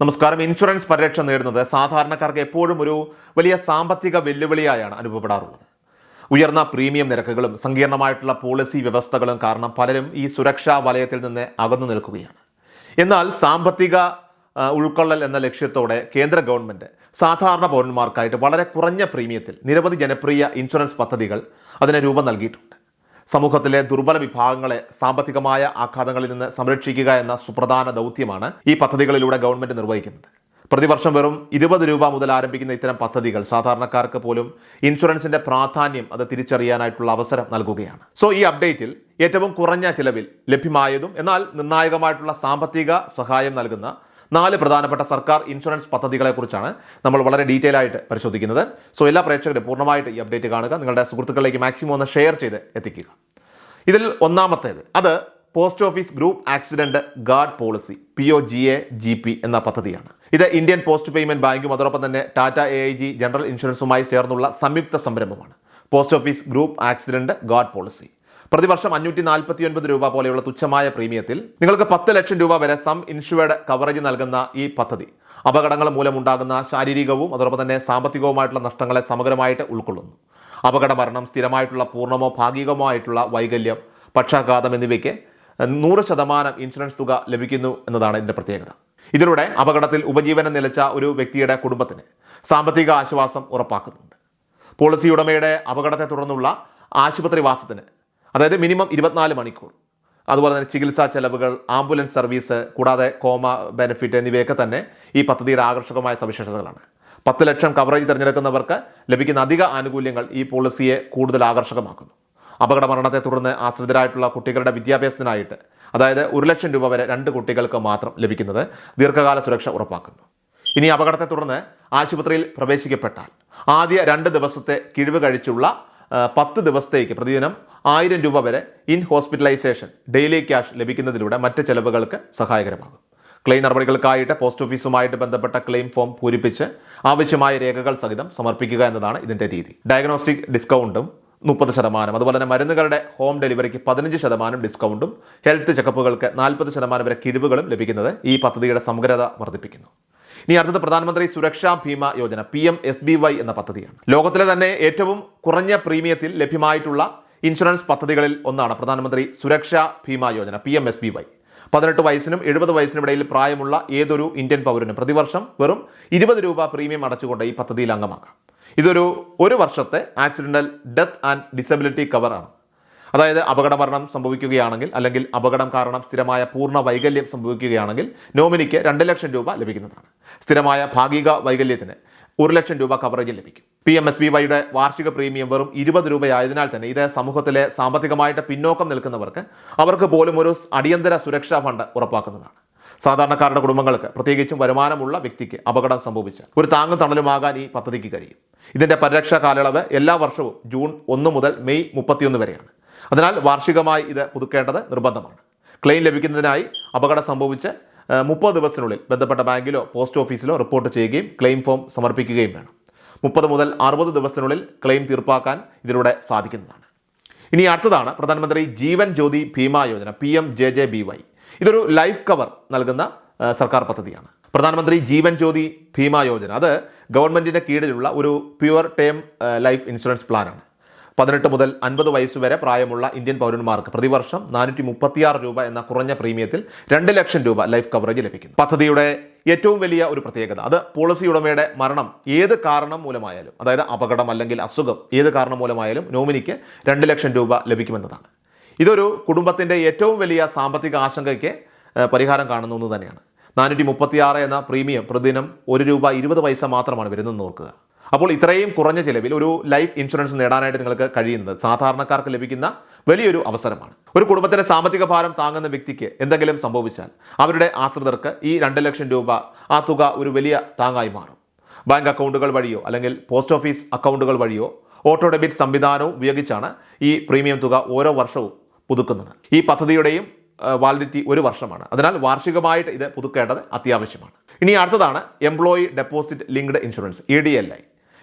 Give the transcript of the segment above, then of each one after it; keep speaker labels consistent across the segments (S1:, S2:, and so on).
S1: നമസ്കാരം. ഇൻഷുറൻസ് പരിരക്ഷ നേടുന്നത് സാധാരണക്കാർക്ക് എപ്പോഴും ഒരു വലിയ സാമ്പത്തിക വെല്ലുവിളിയായാണ് അനുഭവപ്പെടാറുള്ളത്. ഉയർന്ന പ്രീമിയം നിരക്കുകളും സങ്കീർണമായിട്ടുള്ള പോളിസി വ്യവസ്ഥകളും കാരണം പലരും ഈ സുരക്ഷാ വലയത്തിൽ നിന്ന് അകന്നു നിൽക്കുകയാണ്. എന്നാൽ സാമ്പത്തിക ഉൾക്കൊള്ളൽ എന്ന ലക്ഷ്യത്തോടെ കേന്ദ്ര ഗവൺമെൻറ് സാധാരണ പൗരന്മാർക്കായിട്ട് വളരെ കുറഞ്ഞ പ്രീമിയത്തിൽ നിരവധി ജനപ്രിയ ഇൻഷുറൻസ് പദ്ധതികൾ അതിന് രൂപം നൽകിയിട്ടുണ്ട്. സമൂഹത്തിലെ ദുർബല വിഭാഗങ്ങളെ സാമ്പത്തികമായ ആഘാതങ്ങളിൽ നിന്ന് സംരക്ഷിക്കുക എന്ന സുപ്രധാന ദൗത്യമാണ് ഈ പദ്ധതികളിലൂടെ ഗവൺമെൻറ് നിർവഹിക്കുന്നത്. പ്രതിവർഷം വെറും 20 രൂപ മുതൽ ആരംഭിക്കുന്ന ഇത്തരം പദ്ധതികൾ സാധാരണക്കാർക്ക് പോലും ഇൻഷുറൻസിൻ്റെ പ്രാധാന്യം അത് തിരിച്ചറിയാനായിട്ടുള്ള അവസരം നൽകുകയാണ്. ഈ അപ്ഡേറ്റിൽ ഏറ്റവും കുറഞ്ഞ ചിലവിൽ ലഭ്യമായതും എന്നാൽ നിർണായകമായിട്ടുള്ള സാമ്പത്തിക സഹായം നൽകുന്ന 4 പ്രധാനപ്പെട്ട സർക്കാർ ഇൻഷുറൻസ് പദ്ധതികളെക്കുറിച്ചാണ് നമ്മൾ വളരെ ഡീറ്റെയിൽ ആയിട്ട് പരിശോധിക്കുന്നത്. എല്ലാ പ്രേക്ഷകരും പൂർണ്ണമായിട്ട് ഈ അപ്ഡേറ്റ് കാണുക, നിങ്ങളുടെ സുഹൃത്തുക്കളിലേക്ക് മാക്സിമം ഒന്ന് ഷെയർ ചെയ്ത് എത്തിക്കുക. ഇതിൽ ഒന്നാമത്തേത് അത് post office group accident guard policy POGA-GP എന്ന പദ്ധതിയാണ്. ഇത് ഇന്ത്യൻ പോസ്റ്റ് പേയ്മെന്റ് ബാങ്കും അതോടൊപ്പം തന്നെ ടാറ്റ AIG ജനറൽ ഇൻഷുറൻസുമായി ചേർന്നുള്ള സംയുക്ത സംരംഭമാണ് post office group accident guard policy. പ്രതിവർഷം 549 രൂപ പോലെയുള്ള തുച്ഛമായ പ്രീമിയത്തിൽ നിങ്ങൾക്ക് 10 ലക്ഷം രൂപ വരെ സം ഇൻഷുവേർഡ് കവറേജ് നൽകുന്ന ഈ പദ്ധതി അപകടങ്ങൾ മൂലമുണ്ടാകുന്ന ശാരീരികവും അതോടൊപ്പം തന്നെ സാമ്പത്തികവുമായിട്ടുള്ള നഷ്ടങ്ങളെ സമഗ്രമായിട്ട് ഉൾക്കൊള്ളുന്നു. അപകട മരണം, സ്ഥിരമായിട്ടുള്ള പൂർണ്ണമോ ഭാഗികമോ ആയിട്ടുള്ള വൈകല്യം, പക്ഷാഘാതം എന്നിവയ്ക്ക് 100% ഇൻഷുറൻസ് തുക ലഭിക്കുന്നു എന്നതാണ് ഇതിൻ്റെ പ്രത്യേകത. ഇതിലൂടെ അപകടത്തിൽ ഉപജീവനം നിലച്ച ഒരു വ്യക്തിയുടെ കുടുംബത്തിന് സാമ്പത്തിക ആശ്വാസം ഉറപ്പാക്കുന്നുണ്ട്. പോളിസി ഉടമയുടെ അപകടത്തെ തുടർന്നുള്ള ആശുപത്രിവാസത്തിന് അതായത് മിനിമം 24 മണിക്കൂർ, അതുപോലെ തന്നെ ചികിത്സാ ചെലവുകൾ, ആംബുലൻസ് സർവീസ്, കൂടാതെ കോമ ബെനിഫിറ്റ് എന്നിവയൊക്കെ തന്നെ ഈ പദ്ധതിയുടെ ആകർഷകമായ സവിശേഷതകളാണ്. 10 ലക്ഷം കവറേജ് തിരഞ്ഞെടുക്കുന്നവർക്ക് ലഭിക്കുന്ന അധിക ആനുകൂല്യങ്ങൾ ഈ പോളിസിയെ കൂടുതൽ ആകർഷകമാക്കുന്നു. അപകട മരണത്തെ തുടർന്ന് ആശ്രിതരായിട്ടുള്ള കുട്ടികളുടെ വിദ്യാഭ്യാസത്തിനായിട്ട് അതായത് 1 ലക്ഷം രൂപ വരെ 2 കുട്ടികൾക്ക് മാത്രം ലഭിക്കുന്നത് ദീർഘകാല സുരക്ഷ ഉറപ്പാക്കുന്നു. ഇനി അപകടത്തെ തുടർന്ന് ആശുപത്രിയിൽ പ്രവേശിക്കപ്പെട്ടാൽ ആദ്യ 2 ദിവസത്തെ കിഴിവ് കഴിച്ചുള്ള 10 ദിവസത്തേക്ക് പ്രതിദിനം 1000 രൂപ വരെ ഇൻ ഹോസ്പിറ്റലൈസേഷൻ ഡെയിലി ക്യാഷ് ലഭിക്കുന്നതിലൂടെ മറ്റ് ചെലവുകൾക്ക് സഹായകരമാകും. ക്ലെയിം നടപടികൾക്കായിട്ട് പോസ്റ്റ് ഓഫീസുമായിട്ട് ബന്ധപ്പെട്ട ക്ലെയിം ഫോം പൂരിപ്പിച്ച് ആവശ്യമായ രേഖകൾ സഹിതം സമർപ്പിക്കുക എന്നതാണ് ഇതിൻ്റെ രീതി. ഡയഗ്നോസ്റ്റിക് ഡിസ്കൗണ്ടും 30%, അതുപോലെ തന്നെ മരുന്നുകളുടെ ഹോം ഡെലിവറിക്ക് 15% ഡിസ്കൗണ്ടും ഹെൽത്ത് ചെക്കപ്പുകൾക്ക് 40% വരെ കിഴിവുകളും ലഭിക്കുന്നത് ഈ പദ്ധതിയുടെ സമഗ്രത വർദ്ധിപ്പിക്കുന്നു. ഇനി അടുത്തത് പ്രധാനമന്ത്രി സുരക്ഷാ ഭീമ യോജന PMSBY എന്ന പദ്ധതിയാണ്. ലോകത്തിലെ തന്നെ ഏറ്റവും കുറഞ്ഞ പ്രീമിയത്തിൽ ലഭ്യമായിട്ടുള്ള ഇൻഷുറൻസ് പദ്ധതികളിൽ ഒന്നാണ് പ്രധാനമന്ത്രി സുരക്ഷാ ഭീമ യോജന PMSBY. 18 വയസ്സിനും 70 വയസ്സിനും ഇടയിൽ പ്രായമുള്ള ഏതൊരു ഇന്ത്യൻ പൗരനും പ്രതിവർഷം വെറും 20 രൂപ പ്രീമിയം അടച്ചുകൊണ്ട് ഈ പദ്ധതിയിൽ അംഗമാക്കാം. ഇതൊരു 1 വർഷത്തെ ആക്സിഡൻ്റൽ ഡെത്ത് ആൻഡ് ഡിസബിലിറ്റി കവറാണ്. അതായത് അപകടമരണം സംഭവിക്കുകയാണെങ്കിൽ അല്ലെങ്കിൽ അപകടം കാരണം സ്ഥിരമായ പൂർണ്ണ വൈകല്യം സംഭവിക്കുകയാണെങ്കിൽ നോമിനിക്ക് 2 ലക്ഷം രൂപ ലഭിക്കുന്നതാണ്. സ്ഥിരമായ ഭാഗിക വൈകല്യത്തിന് 1 ലക്ഷം രൂപ കവറേജ് ലഭിക്കും. PMSBYയുടെ വാർഷിക പ്രീമിയം വെറും 20 രൂപയായതിനാൽ തന്നെ ഇത് സമൂഹത്തിലെ സാമ്പത്തികമായിട്ട് പിന്നോക്കം നിൽക്കുന്നവർക്ക് അവർക്ക് പോലും ഒരു അടിയന്തര സുരക്ഷാ ഫണ്ട് ഉറപ്പാക്കുന്നതാണ്. സാധാരണക്കാരുടെ കുടുംബങ്ങൾക്ക്, പ്രത്യേകിച്ചും വരുമാനമുള്ള വ്യക്തിക്ക് അപകടം സംഭവിച്ചാൽ ഒരു താങ്ങും തണലുമാകാൻ ഈ പദ്ധതിക്ക് കഴിയും. ഇതിൻ്റെ പരിരക്ഷാ കാലയളവ് എല്ലാ വർഷവും ജൂൺ 1 മുതൽ മെയ് 31 വരെയാണ്. അതിനാൽ വാർഷികമായി ഇത് പുതുക്കേണ്ടത് നിർബന്ധമാണ്. ക്ലെയിം ലഭിക്കുന്നതിനായി അപകടം സംഭവിച്ച് 30 ദിവസത്തിനുള്ളിൽ ബന്ധപ്പെട്ട ബാങ്കിലോ പോസ്റ്റ് ഓഫീസിലോ റിപ്പോർട്ട് ചെയ്യുകയും ക്ലെയിം ഫോം സമർപ്പിക്കുകയും വേണം. 30 മുതൽ 60 ദിവസത്തിനുള്ളിൽ ക്ലെയിം തീർപ്പാക്കാൻ ഇതിലൂടെ സാധിക്കുന്നതാണ്. ഇനി അടുത്തതാണ് പ്രധാനമന്ത്രി ജീവൻ ജ്യോതി ഭീമ യോജന PMJJBY. ഇതൊരു ലൈഫ് കവർ നൽകുന്ന സർക്കാർ പദ്ധതിയാണ്. പ്രധാനമന്ത്രി ജീവൻ ജ്യോതി ഭീമ യോജന അത് ഗവൺമെൻറ്റിൻ്റെ കീഴിലുള്ള ഒരു പ്യുവർ ടേം ലൈഫ് ഇൻഷുറൻസ് പ്ലാനാണ്. 18 മുതൽ 50 വയസ്സ് വരെ പ്രായമുള്ള ഇന്ത്യൻ പൗരന്മാർക്ക് പ്രതിവർഷം 436 രൂപ എന്ന കുറഞ്ഞ പ്രീമിയത്തിൽ 2 ലക്ഷം രൂപ ലൈഫ് കവറേജ് ലഭിക്കുന്നു. പദ്ധതിയുടെ ഏറ്റവും വലിയ ഒരു പ്രത്യേകത അത് പോളിസി ഉടമയുടെ മരണം ഏത് കാരണം മൂലമായാലും, അതായത് അപകടം അല്ലെങ്കിൽ അസുഖം ഏത് കാരണം മൂലമായാലും നോമിനിക്ക് 2 ലക്ഷം രൂപ ലഭിക്കുമെന്നതാണ്. ഇതൊരു കുടുംബത്തിൻ്റെ ഏറ്റവും വലിയ സാമ്പത്തിക ആശങ്കയ്ക്ക് പരിഹാരം കാണുന്ന ഒന്ന് തന്നെയാണ്. 436 എന്ന പ്രീമിയം പ്രതിദിനം 1 രൂപ 20 പൈസ മാത്രമാണ് വരുന്നതെന്ന് ഓർക്കുക. അപ്പോൾ ഇത്രയും കുറഞ്ഞ ചിലവിൽ ഒരു ലൈഫ് ഇൻഷുറൻസ് നേടാനായിട്ട് നിങ്ങൾക്ക് കഴിയുന്നത് സാധാരണക്കാർക്ക് ലഭിക്കുന്ന വലിയൊരു അവസരമാണ്. ഒരു കുടുംബത്തിൻ്റെ സാമ്പത്തിക ഭാരം താങ്ങുന്ന വ്യക്തിക്ക് എന്തെങ്കിലും സംഭവിച്ചാൽ അവരുടെ ആശ്രിതർക്ക് ഈ 2 ലക്ഷം രൂപ ആ തുക ഒരു വലിയ താങ്ങായി മാറും. ബാങ്ക് അക്കൗണ്ടുകൾ വഴിയോ അല്ലെങ്കിൽ പോസ്റ്റ് ഓഫീസ് അക്കൗണ്ടുകൾ വഴിയോ ഓട്ടോ ഡെബിറ്റ് സംവിധാനവും ഉപയോഗിച്ചാണ് ഈ പ്രീമിയം തുക ഓരോ വർഷവും പുതുക്കുന്നത്. ഈ പദ്ധതിയുടെയും വാലിഡിറ്റി 1 വർഷമാണ്. അതിനാൽ വാർഷികമായിട്ട് ഇത് പുതുക്കേണ്ടത് അത്യാവശ്യമാണ്. ഇനി അടുത്തതാണ് employee deposit linked insurance EDLI.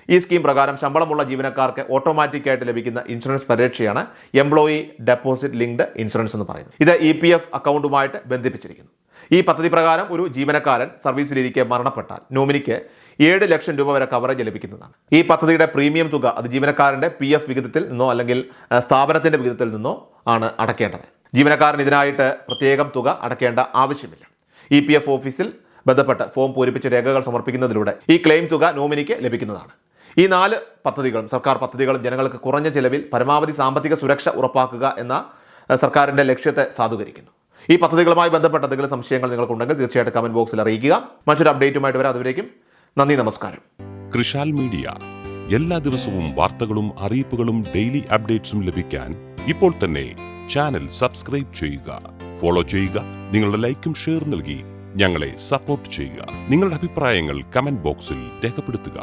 S1: ഈ സ്കീം പ്രകാരം ശമ്പളമുള്ള ജീവനക്കാർക്ക് ഓട്ടോമാറ്റിക്കായിട്ട് ലഭിക്കുന്ന ഇൻഷുറൻസ് പരിരക്ഷയാണ് എംപ്ലോയി ഡെപ്പോസിറ്റ് ലിങ്ക്ഡ് ഇൻഷുറൻസ് എന്ന് പറയുന്നത്. ഇത് EPF അക്കൗണ്ടുമായിട്ട് ബന്ധിപ്പിച്ചിരിക്കുന്നു. ഈ പദ്ധതി പ്രകാരം ഒരു ജീവനക്കാരൻ സർവീസിലിരിക്കെ മരണപ്പെട്ടാൽ നോമിനിക്ക് 7 ലക്ഷം രൂപ വരെ കവറേജ് ലഭിക്കുന്നതാണ്. ഈ പദ്ധതിയുടെ പ്രീമിയം തുക അത് ജീവനക്കാരൻ്റെ PF വിഹിതത്തിൽ നിന്നോ അല്ലെങ്കിൽ സ്ഥാപനത്തിൻ്റെ വിഹിതത്തിൽ നിന്നോ ആണ് അടയ്ക്കേണ്ടത്. ജീവനക്കാരൻ ഇതിനായിട്ട് പ്രത്യേകം തുക അടയ്ക്കേണ്ട ആവശ്യമില്ല. EPF ഓഫീസിൽ ബന്ധപ്പെട്ട് ഫോം പൂരിപ്പിച്ച് രേഖകൾ സമർപ്പിക്കുന്നതിലൂടെ ഈ ക്ലെയിം തുക നോമിനിക്ക് ലഭിക്കുന്നതാണ്. ഈ 4 പദ്ധതികളും സർക്കാർ പദ്ധതികളും ജനങ്ങൾക്ക് കുറഞ്ഞ ചിലവിൽ പരമാവധി സാമ്പത്തിക സുരക്ഷ ഉറപ്പാക്കുക എന്ന സർക്കാരിൻ്റെ ലക്ഷ്യത്തെ സാധൂകരിക്കുന്നു. ഈ പദ്ധതികളുമായി ബന്ധപ്പെട്ട എന്തെങ്കിലും സംശയങ്ങൾ നിങ്ങൾക്കുണ്ടെങ്കിൽ തീർച്ചയായിട്ടും കമന്റ് ബോക്സിൽ അറിയിക്കുക. മറ്റൊരു അപ്ഡേറ്റുമായിട്ട് വരാം. അതുവരേക്കും നന്ദി, നമസ്കാരം.
S2: കൃഷാൽ മീഡിയ എല്ലാ ദിവസവും വാർത്തകളും അറിയിപ്പുകളും ഡെയിലി അപ്ഡേറ്റ്സും ലഭിക്കാൻ ഇപ്പോൾ തന്നെ ചാനൽ സബ്സ്ക്രൈബ് ചെയ്യുക, ഫോളോ ചെയ്യുക. നിങ്ങളുടെ ലൈക്കും ഷെയർ നൽകി ഞങ്ങളെ സപ്പോർട്ട് ചെയ്യുക. നിങ്ങളുടെ അഭിപ്രായങ്ങൾ കമന്റ് ബോക്സിൽ രേഖപ്പെടുത്തുക.